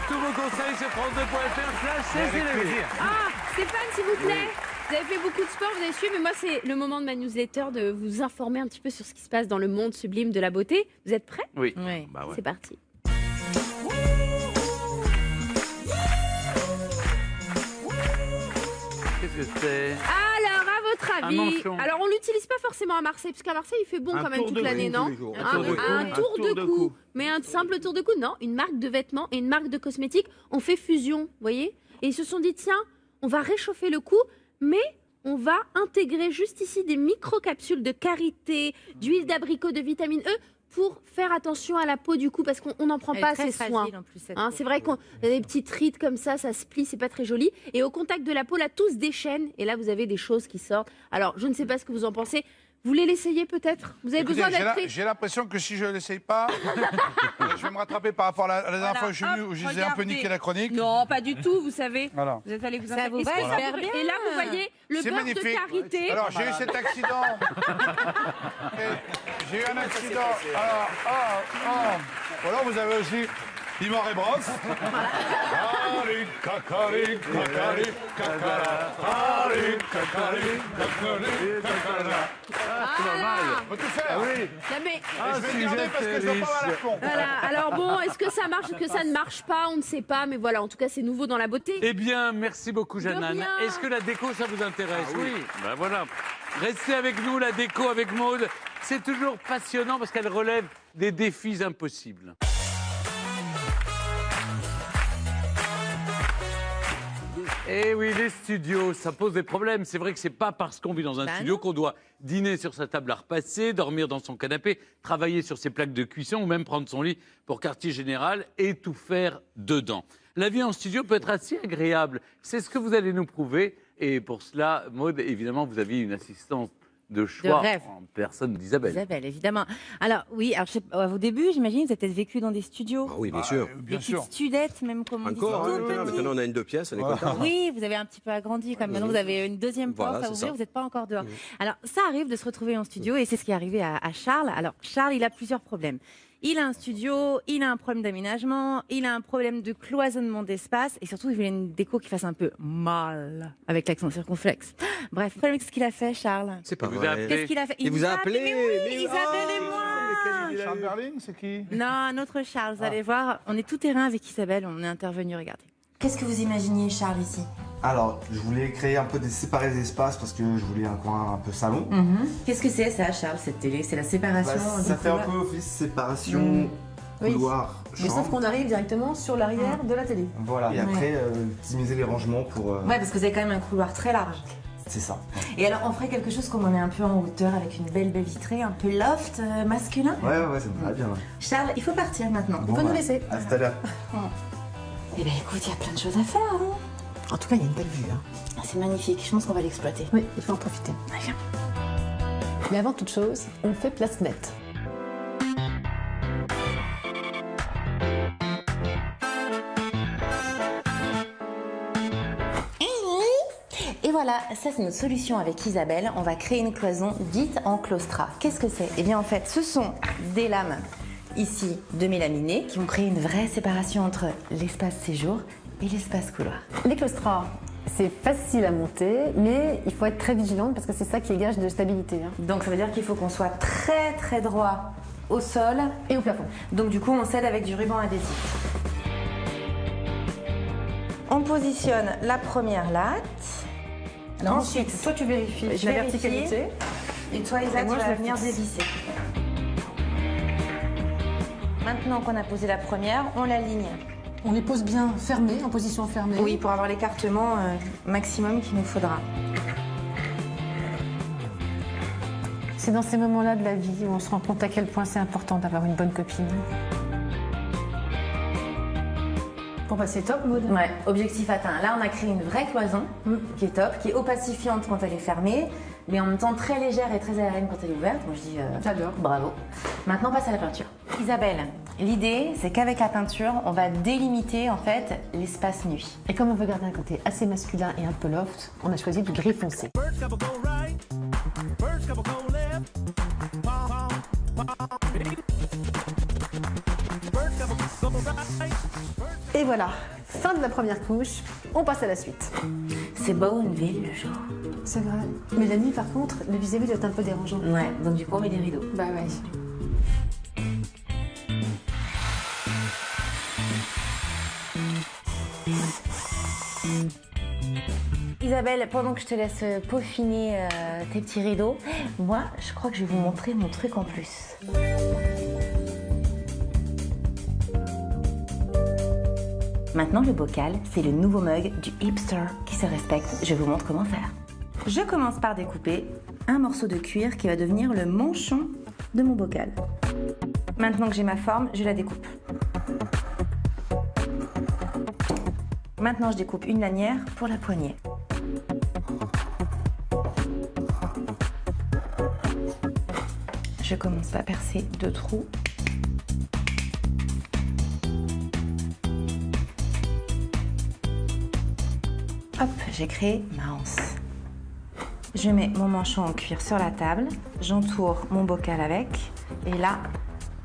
Tous vos conseils sur France2.fr, Flash, c'est Avec élevé. plaisir. Ah, Stéphane, s'il vous plaît. Vous avez fait beaucoup de sport, vous avez suivi, mais moi, c'est le moment de ma newsletter de vous informer un petit peu sur ce qui se passe dans le monde sublime de la beauté. Vous êtes prêts? Oui. Oui. Bah ouais. C'est parti. Qu'est-ce que c'est? Alors, à votre Un avis, manchon. alors on l'utilise pas forcément à Marseille, parce qu'à Marseille, il fait bon Un quand même tour toute de l'année, cou non? tous les jours. Un, Un tour de cou. un tour de cou. Mais un simple tour de cou, non. Une marque de vêtements et une marque de cosmétiques ont fait fusion, vous voyez? Et ils se sont dit, tiens, on va réchauffer le cou, mais on va intégrer juste ici des micro-capsules de karité, d'huile d'abricot, de vitamine E, pour faire attention à la peau du cou, parce qu'on n'en prend Elle pas est très assez soin. fragile, en plus, cette Hein, peau. c'est vrai qu'on a des petites rides comme ça se plie, c'est pas très joli. Et au contact de la peau, là, tout se déchaîne. Et là, vous avez des choses qui sortent. Alors, je ne sais pas ce que vous en pensez. Vous voulez l'essayer peut-être? Vous avez Écoutez, besoin j'ai d'être pris. j'ai l'impression que si je ne l'essaye pas, je vais me rattraper par rapport à la dernière fois où je suis venu, où je vous ai un peu niqué la chronique. Non, pas du tout, vous savez. Voilà. Vous êtes allé vous Ça installer. vous va Et ça, hyper vous- bien. Et là, vous voyez le C'est beurre de magnifique. karité. Alors, j'ai eu cet accident. J'ai eu un accident. Voilà, vous avez aussi Dimor et Brosse. Allez, cacari, cacari, cacala. Allez, cacari, cacari, cacala. Faut tout faire. Non, mais- Et je vais le garder parce que je dois pas avoir l'air con. Voilà. Alors bon, est-ce que ça marche, est-ce que ça ne marche pas? On ne sait pas, mais voilà. En tout cas, c'est nouveau dans la beauté. Eh bien, merci beaucoup, Jeanne. rien. Est-ce que la déco, ça vous intéresse? Oui. Ben voilà. Restez avec nous, la déco avec Maude. C'est toujours passionnant parce qu'elle relève des défis impossibles. Eh oui, les studios, ça pose des problèmes. C'est vrai que c'est pas parce qu'on vit dans un studio qu'on doit dîner sur sa table à repasser, dormir dans son canapé, travailler sur ses plaques de cuisson ou même prendre son lit pour quartier général et tout faire dedans. La vie en studio peut être assez agréable. C'est ce que vous allez nous prouver. Et pour cela, Maude, évidemment, vous aviez une assistante de choix rêve. en personne d'Isabelle. Isabelle, évidemment. Alors, oui, alors, au début, j'imagine, vous avez peut-être vécu dans des studios. Ah oui, bien sûr. Des petites studettes, même, comme on dit. Encore, tout hein, petit. maintenant on a une 2 pièces, on est content. Oui, vous avez un petit peu agrandi quand même. Maintenant, vous avez une deuxième porte Voilà, à c'est ouvrir, ça. vous n'êtes pas encore dehors. Alors, ça arrive de se retrouver en studio et c'est ce qui est arrivé à Charles. Alors, Charles, il a plusieurs problèmes. Il a un studio, il a un problème d'aménagement, il a un problème de cloisonnement d'espace et surtout, il voulait une déco qui fasse un peu mal, avec l'accent circonflexe. Bref, qu'est-ce qu'il a fait, Charles? C'est pas Il vous a vrai. appelé. Qu'est-ce qu'il a fait? Il vous a appelé, Mais oui, mais Isabelle et moi. Charles Berling, c'est qui? Non, un autre Charles, vous allez voir. On est tout terrain avec Isabelle, on est intervenu, regardez. Qu'est-ce que vous imaginiez, Charles, ici? Alors, je voulais créer un peu séparer des espaces parce que je voulais un coin un peu salon. Qu'est-ce que c'est, ça, Charles, cette télé? C'est la séparation Bah, ça fait un peu office séparation, couloir, Mais sauf chambre. qu'on arrive directement sur l'arrière de la télé. Voilà, et après, optimiser les rangements pour... Ouais, parce que vous avez quand même un couloir très large. C'est ça. Et alors, on ferait quelque chose comme on est un peu en hauteur, avec une belle baie vitrée, un peu loft masculin. Ouais, ça me va bien. Ouais. Charles, il faut partir maintenant. Bon, On peut nous bah, laisser. À tout à l'heure. Eh ben écoute, il y a plein de choses à faire, hein. En tout cas, il y a une belle vue. Hein. C'est magnifique, je pense qu'on va l'exploiter. Oui, il faut en profiter. Viens. Mais avant toute chose, on fait place nette. Et voilà, ça c'est notre solution avec Isabelle. On va créer une cloison dite en claustra. Qu'est-ce que c'est? Eh bien en fait, ce sont des lames ici de mélaminés qui vont créer une vraie séparation entre l'espace séjour et l'espace couloir. Les claustras, c'est facile à monter, mais il faut être très vigilante parce que c'est ça qui est gage de stabilité. Hein. Donc ça veut dire qu'il faut qu'on soit très très droit au sol et au plafond. Donc du coup, on s'aide avec du ruban adhésif. On positionne la première latte. Alors ensuite, toi tu vérifies la verticalité. Et toi, Isa, tu vas venir dévisser. Maintenant qu'on a posé la première, on l'aligne. On les pose bien fermés, en position fermée. Oui, pour avoir l'écartement maximum qu'il nous faudra. C'est dans ces moments-là de la vie où on se rend compte à quel point c'est important d'avoir une bonne copine. Bon bah c'est top, Maud. Ouais, objectif atteint. Là, on a créé une vraie cloison qui est top, qui est opacifiante quand elle est fermée, mais en même temps très légère et très aérienne quand elle est ouverte. Moi, je dis j'adore. Bravo. Maintenant, on passe à la peinture. Isabelle, l'idée, c'est qu'avec la peinture, on va délimiter en fait l'espace nuit. Et comme on veut garder un côté assez masculin et un peu loft, on a choisi du gris foncé. Et voilà, fin de la première couche, on passe à la suite. C'est beau une ville le jour. C'est vrai. Mais la nuit par contre, le vis-à-vis doit être un peu dérangeant. Ouais, donc du coup on met des rideaux. Bah ouais. Isabelle, pendant que je te laisse peaufiner tes petits rideaux, moi je crois que je vais vous montrer mon truc en plus. Maintenant, le bocal, c'est le nouveau mug du hipster qui se respecte. Je vous montre comment faire. Je commence par découper un morceau de cuir qui va devenir le manchon de mon bocal. Maintenant que j'ai ma forme, je la découpe. Maintenant, je découpe une lanière pour la poignée. Je commence par percer 2 trous. Hop, j'ai créé ma anse. Je mets mon manchon en cuir sur la table, j'entoure mon bocal avec, et là,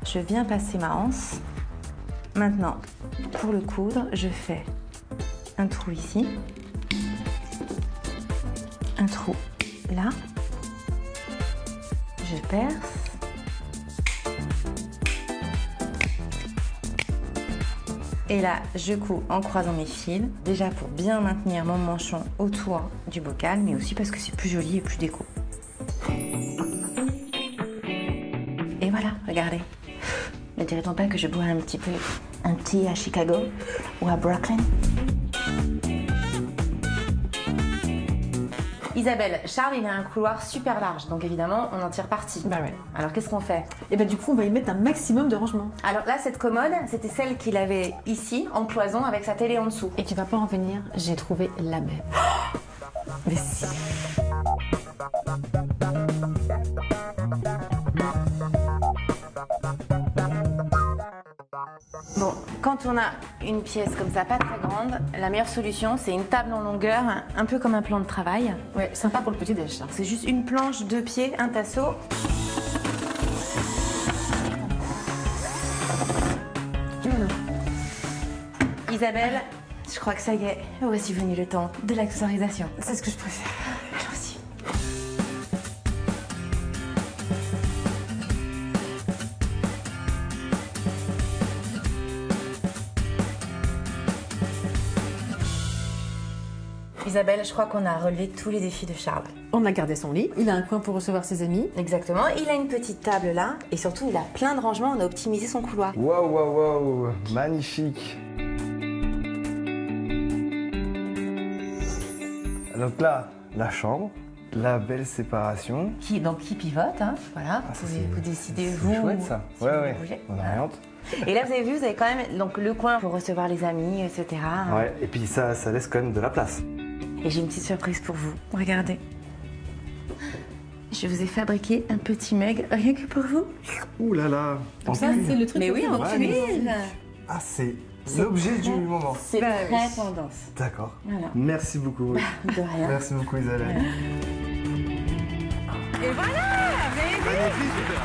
je viens passer ma anse. Maintenant, pour le coudre, je fais un trou ici, un trou là, je perce, et là, je couds en croisant mes fils, déjà pour bien maintenir mon manchon autour du bocal, mais aussi parce que c'est plus joli et plus déco. Et voilà, regardez. Ne dirait-on pas que je bois un petit peu un thé à Chicago ou à Brooklyn? Isabelle, Charles, il a un couloir super large, donc évidemment, on en tire parti. Bah ouais. Alors, qu'est-ce qu'on fait? Et bah du coup, on va y mettre un maximum de rangement. Alors là, cette commode, c'était celle qu'il avait ici, en cloison, avec sa télé en dessous. Et tu vas pas en venir, j'ai trouvé la même. Mais si. Bon, quand on a une pièce comme ça, pas très grande, la meilleure solution, c'est une table en longueur, un peu comme un plan de travail. Ouais, sympa pour le petit déj. C'est juste une planche, 2 pieds, un tasseau. Isabelle, je crois que ça y est, voici venu le temps de l'accessorisation. C'est ce que je préfère. Allons-y. Isabelle, je crois qu'on a relevé tous les défis de Charles. On a gardé son lit, il a un coin pour recevoir ses amis. Exactement, il a une petite table là, et surtout il a plein de rangements, on a optimisé son couloir. Waouh, waouh, waouh, magnifique. Donc là, la chambre, la belle séparation. Qui pivote, hein, voilà. Vous décidez, vous. C'est chouette ça. Si ouais, vous ouais. bougez. On oriente. Et là, vous avez vu, vous avez quand même donc, le coin pour recevoir les amis, etc. Ouais, et puis ça laisse quand même de la place. Et j'ai une petite surprise pour vous. Regardez. Je vous ai fabriqué un petit mug rien que pour vous. Ouh là là. Ça, c'est le truc. Mais oui, en cuir. Ah, c'est l'objet du moment. C'est très tendance. D'accord. Voilà. Merci beaucoup. De rien. Merci beaucoup, Isabelle. Et voilà, vous avez vu. Magnifique, super.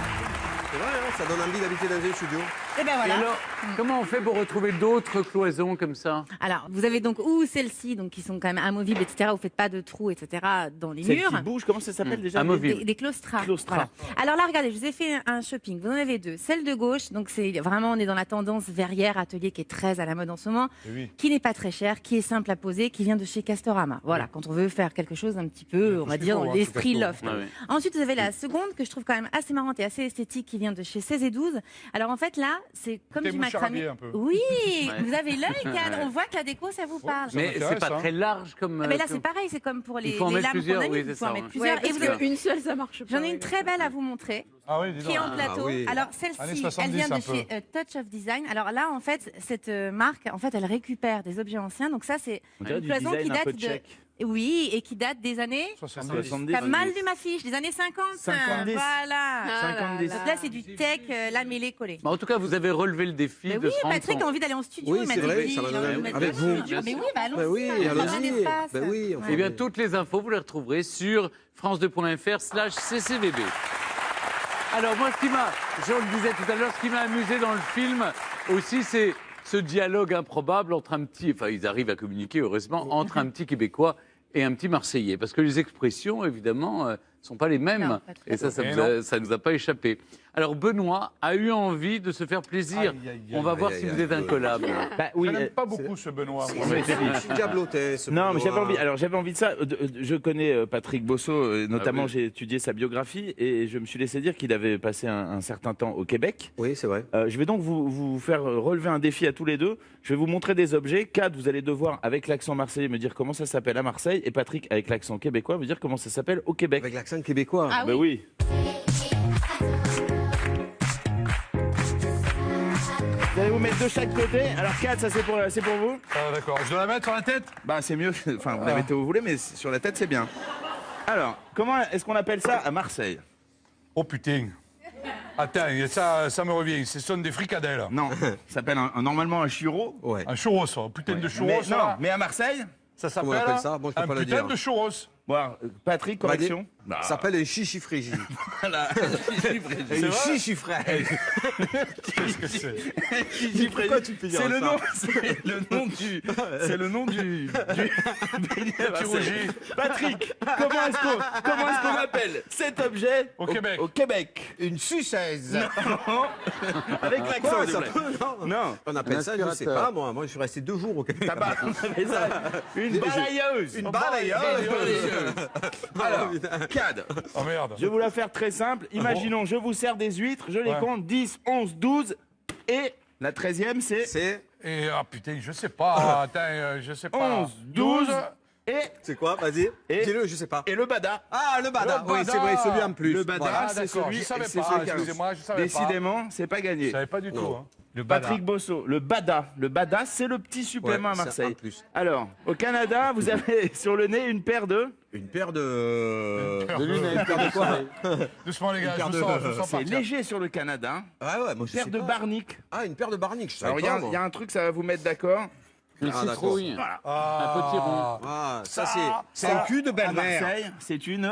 C'est vrai, hein, ça donne envie d'habiter dans un studio. Et ben Et voilà. alors, comment on fait pour retrouver d'autres cloisons comme ça? Alors, vous avez donc ou celles-ci, donc qui sont quand même amovibles, etc. Vous faites pas de trous, etc. dans les Celle murs. qui bouge, comment ça s'appelle déjà? Amovible. Des claustras. Claustras. Voilà. Alors là, regardez, je vous ai fait un shopping. Vous en avez deux. Celle de gauche, donc c'est vraiment, on est dans la tendance verrière atelier qui est très à la mode en ce moment, qui n'est pas très cher, qui est simple à poser, qui vient de chez Castorama. Voilà, quand on veut faire quelque chose un petit peu, on va dire, dans l'esprit loft. Ensuite, vous avez la seconde que je trouve quand même assez marrante et assez esthétique qui vient de chez 16 et 12. Alors en fait, là, c'est comme du macramé. Oui, vous avez l'œil, cadre. On voit que la déco, ça vous parle. Mais c'est pas très large comme. Mais là, c'est pareil, c'est comme pour les Il faut en mettre lames qu'on plusieurs, a mis, oui, il c'est faut en ça, mettre ouais. plusieurs. Ouais, Et vous avez une seule, ça marche pas. J'en ai une très belle à vous montrer, Ah oui, dis qui est donc. en plateau. oui. Alors Années celle-ci, 70 elle vient de un chez peu. Touch of Design. Alors là, en fait, cette marque, en fait, elle récupère des objets anciens. Donc ça, c'est On dirait une du cloison qui design un date peu de... tchèque. Oui, et qui date des années... 70. T'as mal lu ma fiche, des années 50. 50. Voilà. 50. Donc là, c'est du tech, lamellé, collé. En tout cas, vous avez relevé le défi Mais de oui, se rendre Patrick compte. a envie d'aller en studio. Oui, il m'a c'est dit vrai, oui, ça m'a il a donné envie de envie. mettre Avec le vous. studio. Mais oui, bah allons-y. Ben oui, on a un allons-y. espace. Ben oui, Eh bien, toutes les infos, vous les retrouverez sur france2.fr/ccvb. Alors, moi, je le disais tout à l'heure, ce qui m'a amusé dans le film aussi, c'est ce dialogue improbable entre un petit, enfin, ils arrivent à communiquer, heureusement, entre un petit Québécois et un petit Marseillais. Parce que les expressions, évidemment, ne sont pas les mêmes. Non, pas tout à Et ça, ça nous a pas échappé. Alors, Benoît a eu envie de se faire plaisir. Aïe, aïe, aïe. On va voir Aïe, si aïe, vous êtes aïe. incollable. Bah oui. Je n'aime pas beaucoup ce Benoît. moi. Je suis diablotin, ce Non, mais j'avais Benoît. envie. Alors j'avais envie de ça. Je connais Patrick Bosso, notamment Ah oui. j'ai étudié sa biographie et je me suis laissé dire qu'il avait passé un certain temps au Québec. Oui, c'est vrai. Je vais donc vous faire relever un défi à tous les deux. Je vais vous montrer des objets. Cad, vous allez devoir, avec l'accent marseillais, me dire comment ça s'appelle à Marseille. Et Patrick, avec l'accent québécois, me dire comment ça s'appelle au Québec. Avec l'accent québécois. Ah Bah oui. Vous allez vous mettre de chaque côté. Alors Cad, ça c'est pour vous. Ah, d'accord. Je dois la mettre sur la tête? Bah c'est mieux. Enfin, vous la mettez où vous voulez, mais sur la tête c'est bien. Alors, comment est-ce qu'on appelle ça à Marseille? Oh putain. Attends, ça me revient. Ce sont des fricadelles. Non, ça s'appelle normalement un churro. Ouais. Un churros, un putain de churros. Mais, non, là. mais à Marseille, Ça Comment on appelle s'appelle ça? Bon, je peux un pas le putain dire. de churros. bon, Patrick, correction. Ça s'appelle un chichi frigi. Voilà. Un chichi fraise. Qu'est-ce que c'est? Pourquoi tu peux dire C'est le ça nom, c'est le nom du, c'est le nom du Tu rougis. Patrick, comment est-ce qu'on appelle cet objet Au Québec. Au Québec. Une suçaise. Avec l'accent. Quoi, s'il ça vous plaît. peut, non. Non. On appelle ça, je sais pas, moi. Moi, je suis resté 2 jours au Québec. T'as pas fait ça. Une balayeuse. Une balayeuse. Alors, Cad, Oh merde. je vais vous la faire très simple. Imaginons, je vous sers des huîtres, je les Ouais. compte 10, 11, 12 et la 13e c'est C'est. Et ah putain, je sais pas. Attends, je sais pas. 11, 12 et C'est quoi? Vas-y. Et- Dis-le, je sais pas. le bada. Ah, le bada. Le Oui, bada. c'est vrai, celui en plus. Le bada, Voilà. Ah, c'est d'accord, celui. je savais c'est pas, celui qui a- excusez-moi, je savais pas. Décidément, c'est pas Je gagné. savais pas du tout. Non. Hein. Le bada. Patrick Bosso, le bada, c'est le petit supplément Ouais, à c'est un Marseille. plus. Alors, au Canada, vous avez sur le nez une paire de. Une paire de. Une paire de lunettes. Une paire de quoi? Doucement les gars, Une paire je de- vous sens C'est partir. léger sur le Canada. Ah ouais, moi Une je paire sais de pas. barniques. Ah, une paire de barniques, je savais Alors, il pas. y a un truc, ça va vous mettre d'accord. Une Ah, citrouille. Voilà. Ah, Un petit rond. Ah, ça, c'est Ça, un cul de à belle-mère. Marseille, c'est une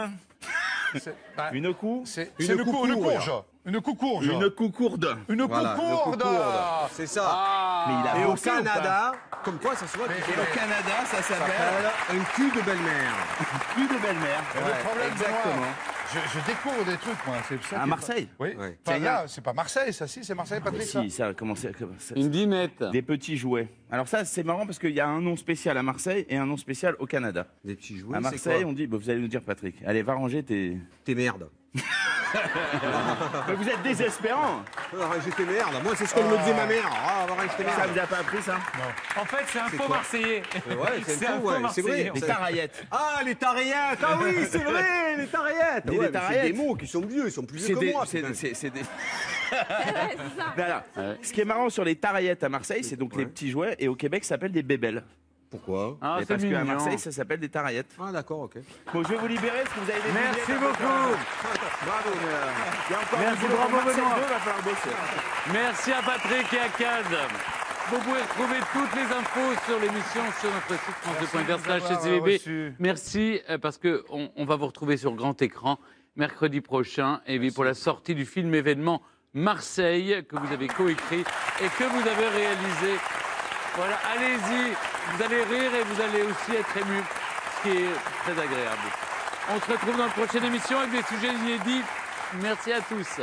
bah, cou. c'est Une une courge. coucourde. Une coucourge. Une coucourde. Une Voilà, une coucourde. coucourde. C'est ça. Ah. Mais il a Et au bossé ou pas Canada, comme quoi ça se voit Mais- qu'il Et au Canada, ça s'appelle s'appelle un cul de belle-mère. cul de belle-mère. Mais le problème, exactement. Benoît, je découvre des trucs, moi. C'est ça À qui est Marseille. pas- Oui. Ouais. Enfin, Tiens, là, c'est pas Marseille, ça, si, c'est Marseille, Patrick. ça Si, ça a commencé. Une dinette. Des petits jouets. Alors ça, c'est marrant parce qu'il y a un nom spécial à Marseille et un nom spécial au Canada. Des petits jouets. À c'est Marseille, quoi on dit, bah, vous allez nous dire, Patrick, allez, va ranger tes... T'es merde. Mais vous êtes désespérant. Arrête tes merdes. Moi, c'est ce qu'on me disait ma mère. Ah, arrête tes merdes. Ça vous a pas appris ça? En fait, c'est un C'est faux quoi Marseillais. Ouais, c'est un un faux faux, c'est Marseillais. vrai. Les taraillettes. Ah, les taraillettes. Ah oui, c'est vrai, les taraillettes. Les Ouais, mais taraillettes. c'est des mots qui sont vieux, ils sont plus vieux que moi. putain. C'est des... Voilà. Ce qui est marrant sur les taraillettes à Marseille, c'est donc les petits jouets, et au Québec, ça s'appelle des bébelles. Pourquoi? Ah, Mais c'est parce qu'à mignon. Marseille, ça s'appelle des taraillettes. Ah, d'accord, ok. Bon, je vais vous libérer parce que vous avez des Merci billets, beaucoup. Bravo. Il y a encore Merci, du boulot pour bravo, Marseille Benoît. 2, va falloir bosser. Merci à Patrick et à Cad. Vous pouvez retrouver toutes les infos sur l'émission sur notre site france2.fr/CCVB. Merci parce qu'on va vous retrouver sur grand écran mercredi prochain et puis pour la sortie du film événement Marseille que vous avez coécrit et que vous avez réalisé. Voilà, allez-y, vous allez rire et vous allez aussi être ému, ce qui est très agréable. On se retrouve dans la prochaine émission avec des sujets inédits. Merci à tous.